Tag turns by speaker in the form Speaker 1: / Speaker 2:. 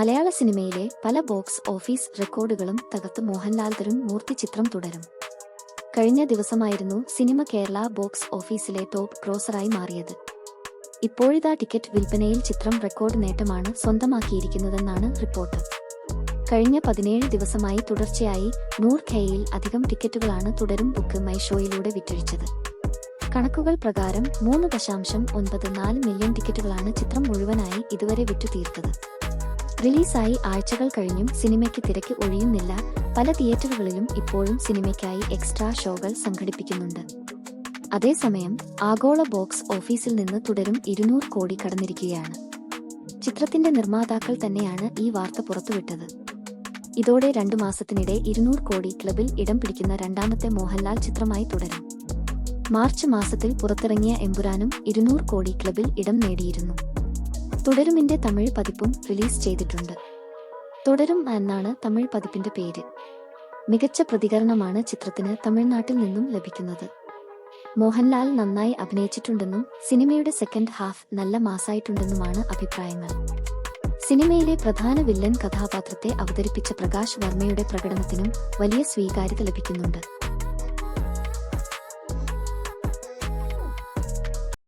Speaker 1: മലയാള സിനിമയിലെ പല box office റെക്കോർഡുകളും തകർത്ത് മോഹൻലാൽ തരുൺ മൂർത്തി ചിത്രം തുടരും. കഴിഞ്ഞ ദിവസമായിരുന്നു സിനിമ കേരള ബോക്സ് ഓഫീസിലെ ടോപ്പ് ഗ്രോസറായി മാറിയത്. ഇപ്പോഴിതാ ടിക്കറ്റ് വിൽപ്പനയിൽ ചിത്രം റെക്കോർഡ് നേട്ടമാണ് സ്വന്തമാക്കിയിരിക്കുന്നതെന്നാണ് റിപ്പോർട്ട്. കഴിഞ്ഞ 17 ദിവസമായി തുടർച്ചയായി 100,000-ൽ അധികം ടിക്കറ്റുകളാണ് തുടരും ബുക്ക് മൈ ഷോയിലൂടെ വിറ്റഴിച്ചത്. കണക്കുകൾ പ്രകാരം 3.94 മില്യൺ ടിക്കറ്റുകളാണ് ചിത്രം മുഴുവനായി ഇതുവരെ വിറ്റുതീർത്തത്. റിലീസായി ആഴ്ചകൾ കഴിഞ്ഞും സിനിമയ്ക്ക് തിരക്ക് ഒഴിയുന്നില്ല. പല തിയേറ്ററുകളിലും ഇപ്പോഴും സിനിമയ്ക്കായി എക്സ്ട്രാ ഷോകൾ സംഘടിപ്പിക്കുന്നുണ്ട്. അതേസമയം ആഗോള ബോക്സ് ഓഫീസിൽ നിന്ന് തുടരും 200 കോടി കടന്നിരിക്കുകയാണ്. ചിത്രത്തിന്റെ നിർമ്മാതാക്കൾ തന്നെയാണ് ഈ വാർത്ത പുറത്തുവിട്ടത്. ഇതോടെ 2 മാസത്തിനിടെ 200 കോടി ക്ലബിൽ ഇടം പിടിക്കുന്ന രണ്ടാമത്തെ മോഹൻലാൽ ചിത്രമായി തുടരും. മാർച്ച് മാസത്തിൽ പുറത്തിറങ്ങിയ എമ്പുരാനും 200 കോടി ക്ലബിൽ ഇടം നേടിയിരുന്നു. തുടരുമിന്റെ തമിഴ് പതിപ്പും റിലീസ് ചെയ്തിട്ടുണ്ട്. തുടരും എന്നാണ് തമിഴ് പതിപ്പിന്റെ പേര്. മികച്ച പ്രതികരണമാണ് ചിത്രത്തിന് തമിഴ്നാട്ടിൽ നിന്നും ലഭിക്കുന്നത്. മോഹൻലാൽ നന്നായി അഭിനയിച്ചിട്ടുണ്ടെന്നും സിനിമയുടെ സെക്കൻഡ് ഹാഫ് നല്ല മാസായിട്ടുണ്ടെന്നുമാണ് അഭിപ്രായങ്ങൾ. സിനിമയിലെ പ്രധാന വില്ലൻ കഥാപാത്രത്തെ അവതരിപ്പിച്ച പ്രകാശ് വർമ്മയുടെ പ്രകടനത്തിനും വലിയ സ്വീകാര്യത ലഭിക്കുന്നുണ്ട്.